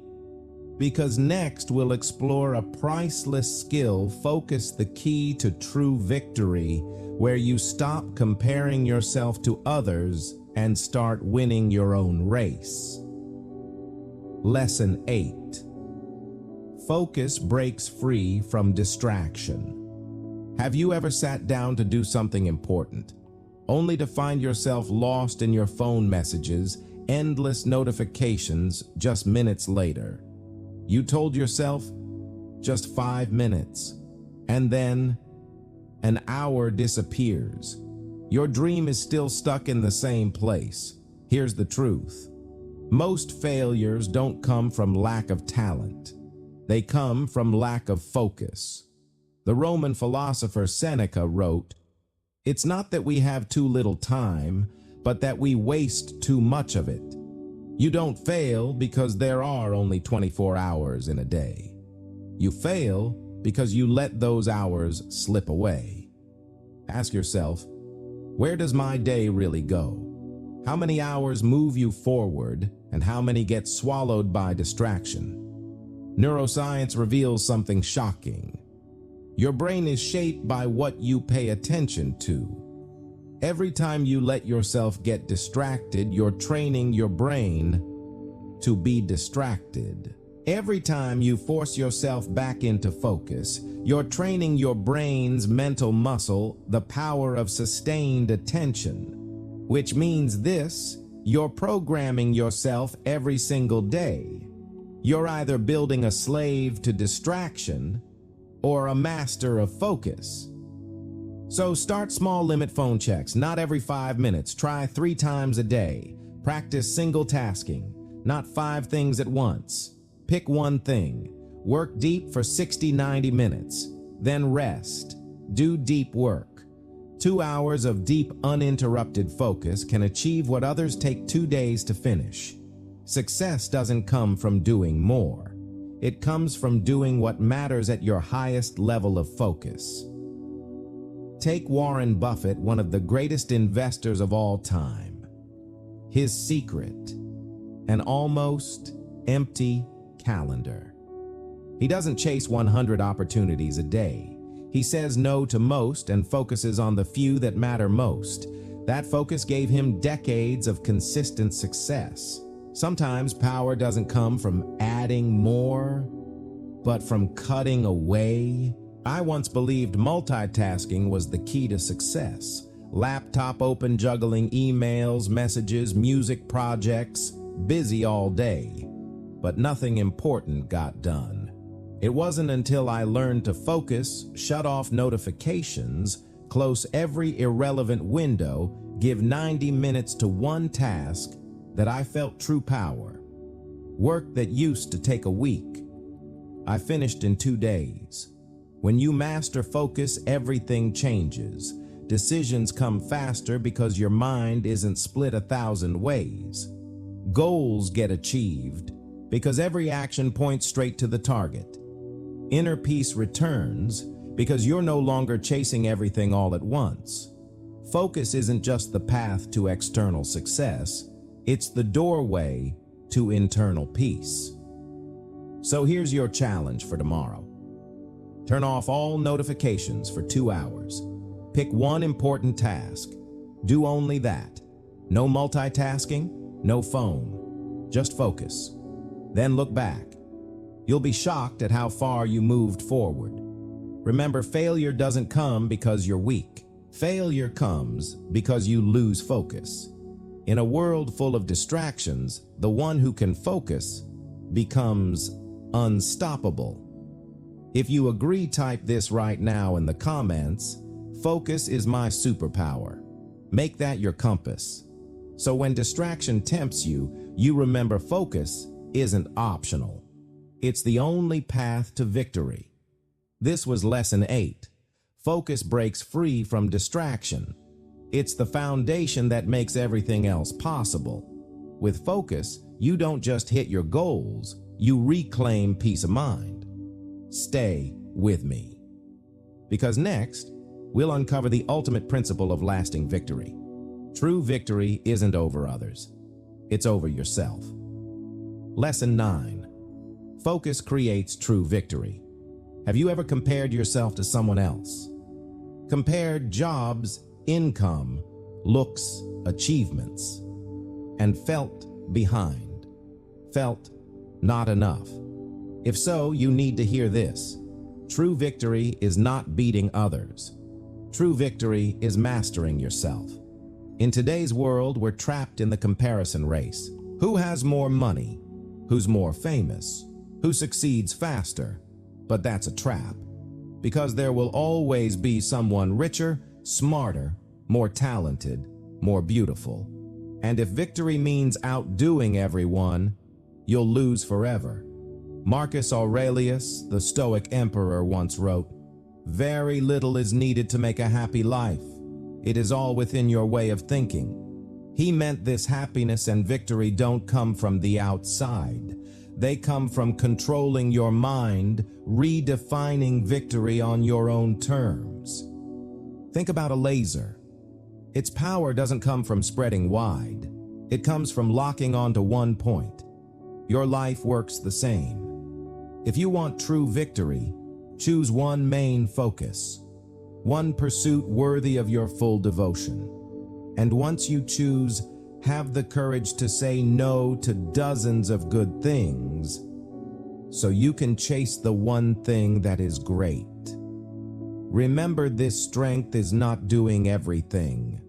because next we'll explore a priceless skill, focus, the key to true victory, where you stop comparing yourself to others and start winning your own race. Lesson 8. Focus breaks free from distraction. Have you ever sat down to do something important, only to find yourself lost in your phone messages, endless notifications just minutes later? You told yourself, just 5 minutes, and then an hour disappears. Your dream is still stuck in the same place. Here's the truth. Most failures don't come from lack of talent. They come from lack of focus. The Roman philosopher Seneca wrote, "It's not that we have too little time, but that we waste too much of it." You don't fail because there are only 24 hours in a day. You fail because you let those hours slip away. Ask yourself, Where does my day really go? How many hours move you forward and how many get swallowed by distraction? Neuroscience reveals something shocking. Your brain is shaped by what you pay attention to. Every time you let yourself get distracted, you're training your brain to be distracted. Every time you force yourself back into focus, you're training your brain's mental muscle, the power of sustained attention. Which means this, you're programming yourself every single day. You're either building a slave to distraction or a master of focus. So start small, limit phone checks, not every 5 minutes. Try 3 times a day. Practice single tasking, not 5 things at once. Pick one thing. Work deep for 60-90 minutes. Then rest. Do deep work. 2 hours of deep, uninterrupted focus can achieve what others take 2 days to finish. Success doesn't come from doing more. It comes from doing what matters at your highest level of focus. Take Warren Buffett, one of the greatest investors of all time. His secret: an almost empty calendar. He doesn't chase 100 opportunities a day. He says no to most and focuses on the few that matter most. That focus gave him decades of consistent success. Sometimes power doesn't come from adding more, but from cutting away. I once believed multitasking was the key to success. Laptop open, juggling emails, messages, music projects, busy all day. But nothing important got done. It wasn't until I learned to focus, shut off notifications, close every irrelevant window, give 90 minutes to one task, that I felt true power. Work that used to take a week, I finished in 2 days. When you master focus, everything changes. Decisions come faster because your mind isn't split 1,000 ways. Goals get achieved because every action points straight to the target. Inner peace returns because you're no longer chasing everything all at once. Focus isn't just the path to external success, it's the doorway to internal peace. So here's your challenge for tomorrow. Turn off all notifications for 2 hours. Pick one important task. Do only that. No multitasking, no phone. Just focus. Then look back. You'll be shocked at how far you moved forward. Remember, failure doesn't come because you're weak. Failure comes because you lose focus. In a world full of distractions, the one who can focus becomes unstoppable. If you agree, type this right now in the comments. Focus is my superpower. Make that your compass. So when distraction tempts you, you remember focus isn't optional. It's the only path to victory. This was lesson 8. Focus breaks free from distraction. It's the foundation that makes everything else possible. With focus, you don't just hit your goals, you reclaim peace of mind. Stay with me. Because next, we'll uncover the ultimate principle of lasting victory. True victory isn't over others. It's over yourself. Lesson 9. Focus creates true victory. Have you ever compared yourself to someone else? Compared jobs, income, looks, achievements, and felt behind, felt not enough. If so, you need to hear this. True victory is not beating others. True victory is mastering yourself. In today's world, we're trapped in the comparison race. Who has more money? Who's more famous? Who succeeds faster? But that's a trap, because there will always be someone richer, smarter, more talented, more beautiful. And if victory means outdoing everyone, you'll lose forever. Marcus Aurelius, the Stoic emperor, once wrote, "Very little is needed to make a happy life. It is all within your way of thinking." He meant this happiness and victory don't come from the outside. They come from controlling your mind, redefining victory on your own terms. Think about a laser. Its power doesn't come from spreading wide. It comes from locking onto one point. Your life works the same. If you want true victory, choose one main focus, one pursuit worthy of your full devotion. And once you choose, have the courage to say no to dozens of good things so you can chase the one thing that is great. Remember, this strength is not doing everything.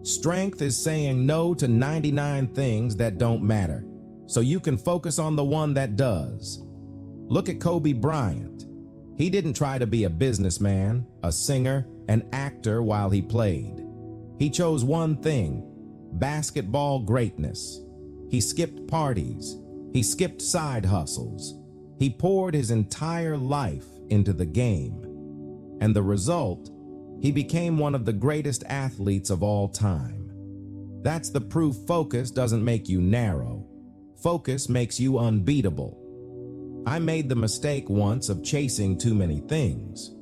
Strength is saying no to 99 things that don't matter, so you can focus on the one that does. Look at Kobe Bryant. He didn't try to be a businessman, a singer, an actor while he played. He chose one thing: basketball greatness. He skipped parties. He skipped side hustles. He poured his entire life into the game. And the result, he became one of the greatest athletes of all time. That's the proof focus doesn't make you narrow. Focus makes you unbeatable. I made the mistake once of chasing too many things.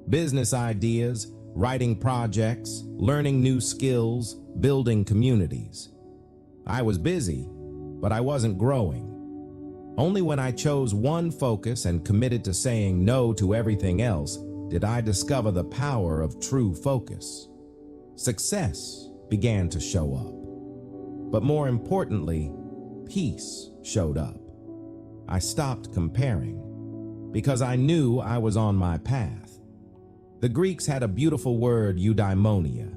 Business ideas, writing projects, learning new skills, building communities. I was busy, but I wasn't growing. Only when I chose one focus and committed to saying no to everything else did I discover the power of true focus. Success began to show up. But more importantly, peace showed up. I stopped comparing because I knew I was on my path. The Greeks had a beautiful word, eudaimonia.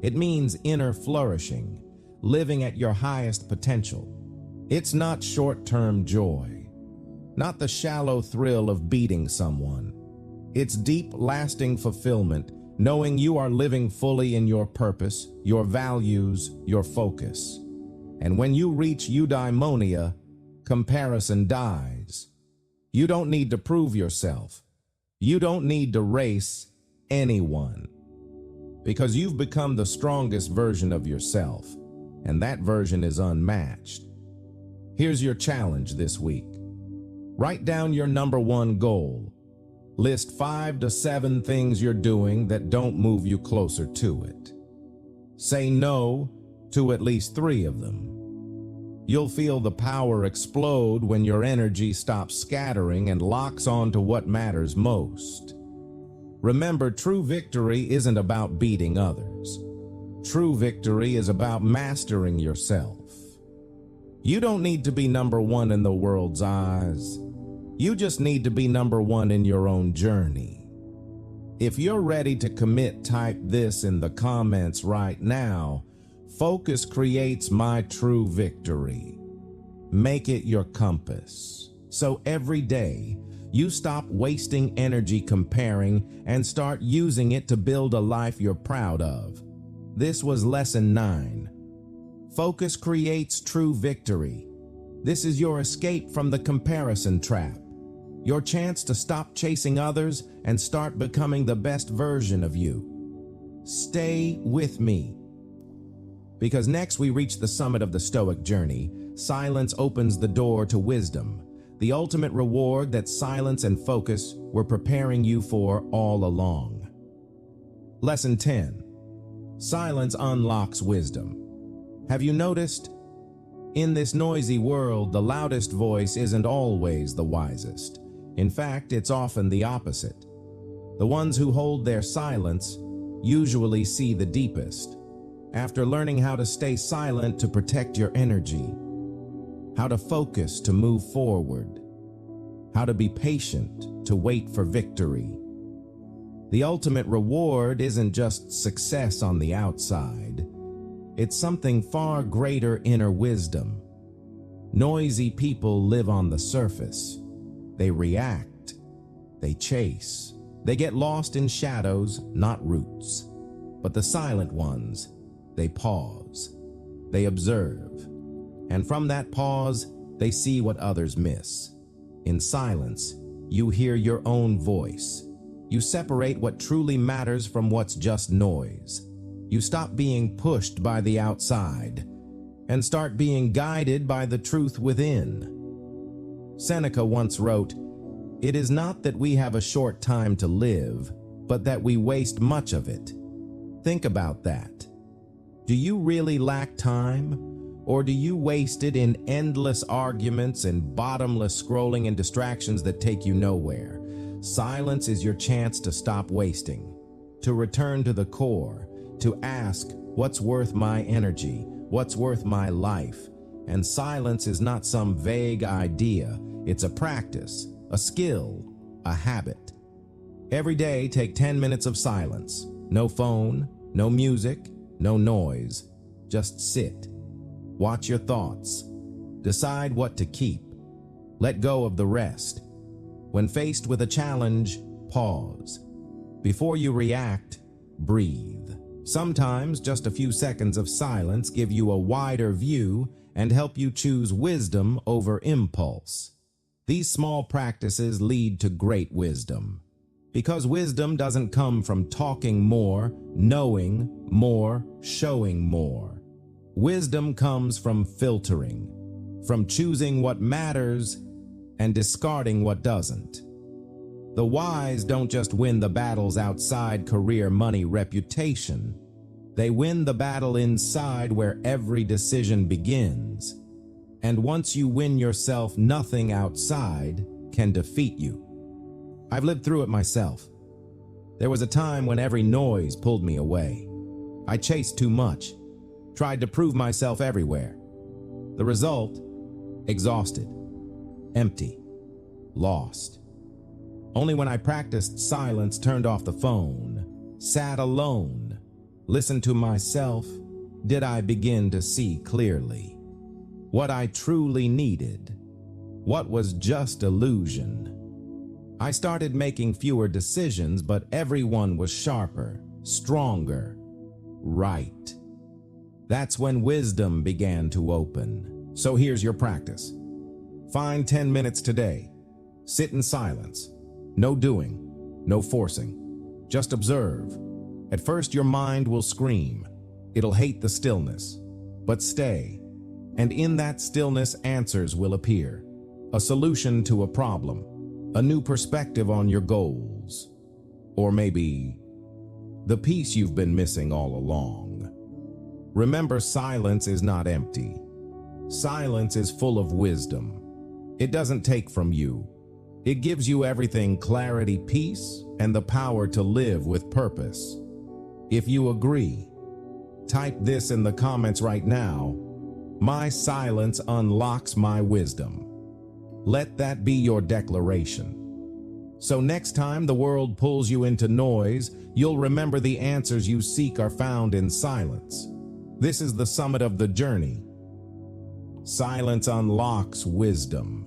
It means inner flourishing, living at your highest potential. It's not short-term joy, not the shallow thrill of beating someone. It's deep, lasting fulfillment, knowing you are living fully in your purpose, your values, your focus. And when you reach eudaimonia, comparison dies. You don't need to prove yourself. You don't need to race anyone, because you've become the strongest version of yourself, and that version is unmatched. Here's your challenge this week. Write down your number one goal. List 5 to 7 things you're doing that don't move you closer to it. Say no to at least 3 of them. You'll feel the power explode when your energy stops scattering and locks on to what matters most. Remember, true victory isn't about beating others. True victory is about mastering yourself. You don't need to be number one in the world's eyes. You just need to be number one in your own journey. If you're ready to commit, type this in the comments right now. Focus creates my true victory. Make it your compass. So every day, you stop wasting energy comparing and start using it to build a life you're proud of. This was lesson 9. Focus creates true victory. This is your escape from the comparison trap. Your chance to stop chasing others and start becoming the best version of you. Stay with me, because next we reach the summit of the Stoic journey. Silence opens the door to wisdom, the ultimate reward that silence and focus were preparing you for all along. Lesson 10. Silence unlocks wisdom. Have you noticed? In this noisy world, the loudest voice isn't always the wisest. In fact, it's often the opposite. The ones who hold their silence usually see the deepest. After learning how to stay silent to protect your energy, how to focus to move forward, how to be patient to wait for victory, the ultimate reward isn't just success on the outside. It's something far greater: inner wisdom. Noisy people live on the surface. They react, they chase, they get lost in shadows, not roots. But the silent ones, they pause, they observe, and from that pause, they see what others miss. In silence, you hear your own voice. You separate what truly matters from what's just noise. You stop being pushed by the outside and start being guided by the truth within. Seneca once wrote, "It is not that we have a short time to live, but that we waste much of it." Think about that. Do you really lack time? Or do you waste it in endless arguments and bottomless scrolling and distractions that take you nowhere? Silence is your chance to stop wasting, to return to the core, to ask, what's worth my energy? What's worth my life? And silence is not some vague idea. It's a practice, a skill, a habit. Every day, take 10 minutes of silence. No phone, no music, no noise. Just sit. Watch your thoughts. Decide what to keep. Let go of the rest. When faced with a challenge, pause. Before you react, breathe. Sometimes just a few seconds of silence give you a wider view and help you choose wisdom over impulse. These small practices lead to great wisdom. Because wisdom doesn't come from talking more, knowing more, showing more. Wisdom comes from filtering, from choosing what matters and discarding what doesn't. The wise don't just win the battles outside career, money, reputation. They win the battle inside where every decision begins. And once you win yourself, nothing outside can defeat you. I've lived through it myself. There was a time when every noise pulled me away. I chased too much, tried to prove myself everywhere. The result? Exhausted, empty, lost. Only when I practiced silence, turned off the phone, sat alone, listened to myself, did I begin to see clearly what I truly needed, what was just illusion. I started making fewer decisions, but everyone was sharper, stronger, right. That's when wisdom began to open. So here's your practice. Find 10 minutes today. Sit in silence. No doing, no forcing. Just observe. At first your mind will scream. It'll hate the stillness. But stay. And in that stillness, answers will appear. A solution to a problem. A new perspective on your goals. Or maybe the peace you've been missing all along. Remember, silence is not empty. Silence is full of wisdom. It doesn't take from you. It gives you everything: clarity, peace, and the power to live with purpose. If you agree, type this in the comments right now. My silence unlocks my wisdom. Let that be your declaration. So next time the world pulls you into noise, you'll remember the answers you seek are found in silence. This is the summit of the journey. Silence unlocks wisdom.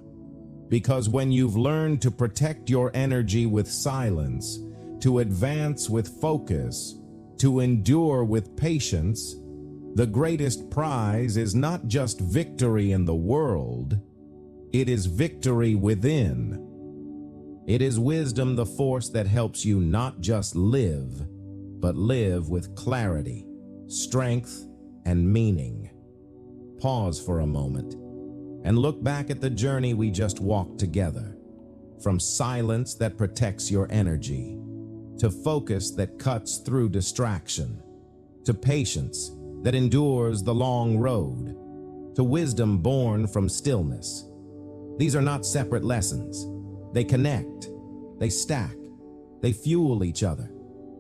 Because when you've learned to protect your energy with silence, to advance with focus, to endure with patience, the greatest prize is not just victory in the world, it is victory within. It is wisdom, the force that helps you not just live, but live with clarity, strength, and meaning. Pause for a moment and look back at the journey we just walked together. From silence that protects your energy, to focus that cuts through distraction, to patience that endures the long road, to wisdom born from stillness. These are not separate lessons. They connect, they stack, they fuel each other.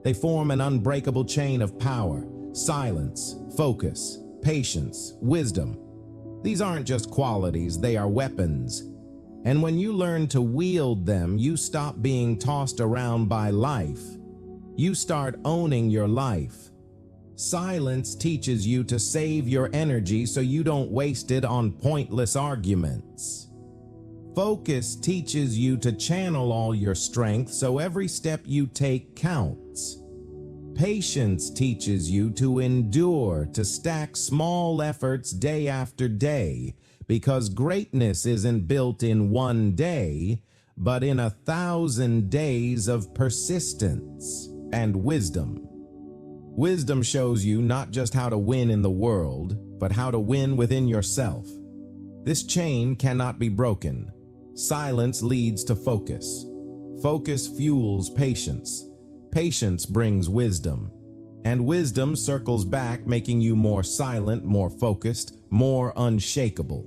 They form an unbreakable chain of power. Silence, focus, patience, wisdom. These aren't just qualities, they are weapons. And when you learn to wield them, you stop being tossed around by life. You start owning your life. Silence teaches you to save your energy so you don't waste it on pointless arguments. Focus teaches you to channel all your strength so every step you take counts. Patience teaches you to endure, to stack small efforts day after day, because greatness isn't built in one day, but in 1,000 days of persistence and wisdom. Wisdom shows you not just how to win in the world, but how to win within yourself. This chain cannot be broken. Silence leads to focus. Focus fuels patience. Patience brings wisdom. And wisdom circles back, making you more silent, more focused, more unshakable.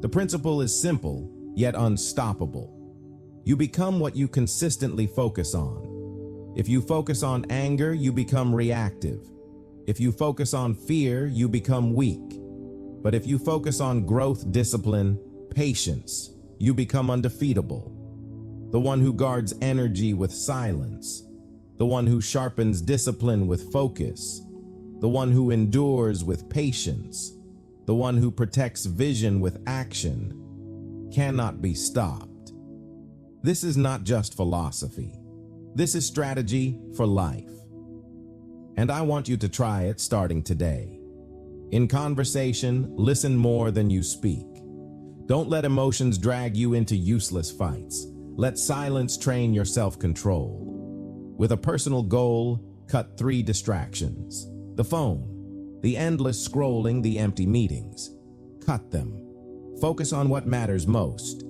The principle is simple, yet unstoppable. You become what you consistently focus on. If you focus on anger, you become reactive. If you focus on fear, you become weak. But if you focus on growth, discipline, patience, you become undefeatable. The one who guards energy with silence, the one who sharpens discipline with focus, the one who endures with patience, the one who protects vision with action, cannot be stopped. This is not just philosophy. This is strategy for life. And I want you to try it starting today. In conversation, listen more than you speak. Don't let emotions drag you into useless fights. Let silence train your self-control. With a personal goal, cut 3 distractions. The phone, the endless scrolling, the empty meetings. Cut them. Focus on what matters most.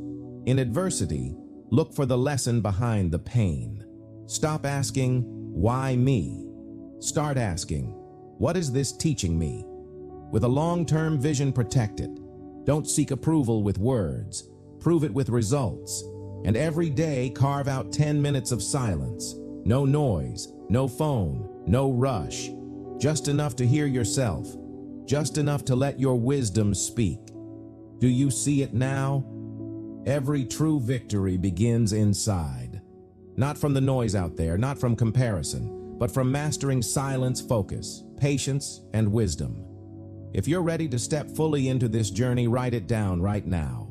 In adversity, look for the lesson behind the pain. Stop asking, "Why me?" Start asking, "What is this teaching me?" With a long-term vision, protect it. Don't seek approval with words. Prove it with results. And every day, carve out 10 minutes of silence. No noise, no phone, no rush. Just enough to hear yourself. Just enough to let your wisdom speak. Do you see it now? Every true victory begins inside. Not from the noise out there, not from comparison, but from mastering silence, focus, patience, and wisdom. If you're ready to step fully into this journey, write it down right now.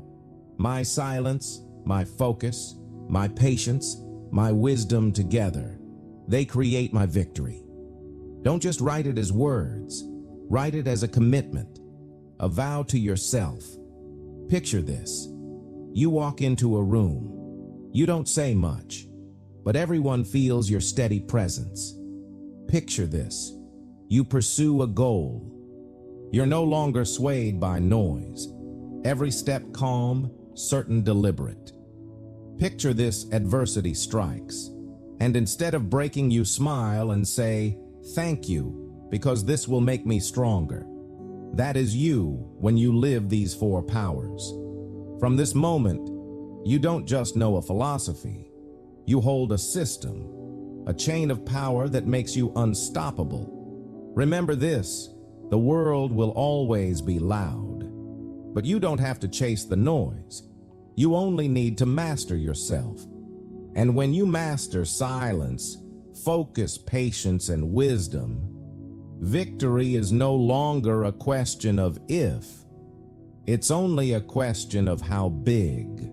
My silence, my focus, my patience, my wisdom together, they create my victory. Don't just write it as words. Write it as a commitment, a vow to yourself. Picture this. You walk into a room. You don't say much, but everyone feels your steady presence. Picture this. You pursue a goal. You're no longer swayed by noise. Every step calm, certain, deliberate. Picture this. Adversity strikes, and instead of breaking, you smile and say, "Thank you, because this will make me stronger." That is you when you live these 4 powers. From this moment, you don't just know a philosophy. You hold a system, a chain of power that makes you unstoppable. Remember this, the world will always be loud, but you don't have to chase the noise. You only need to master yourself. And when you master silence, focus, patience, and wisdom, victory is no longer a question of if. It's only a question of how big.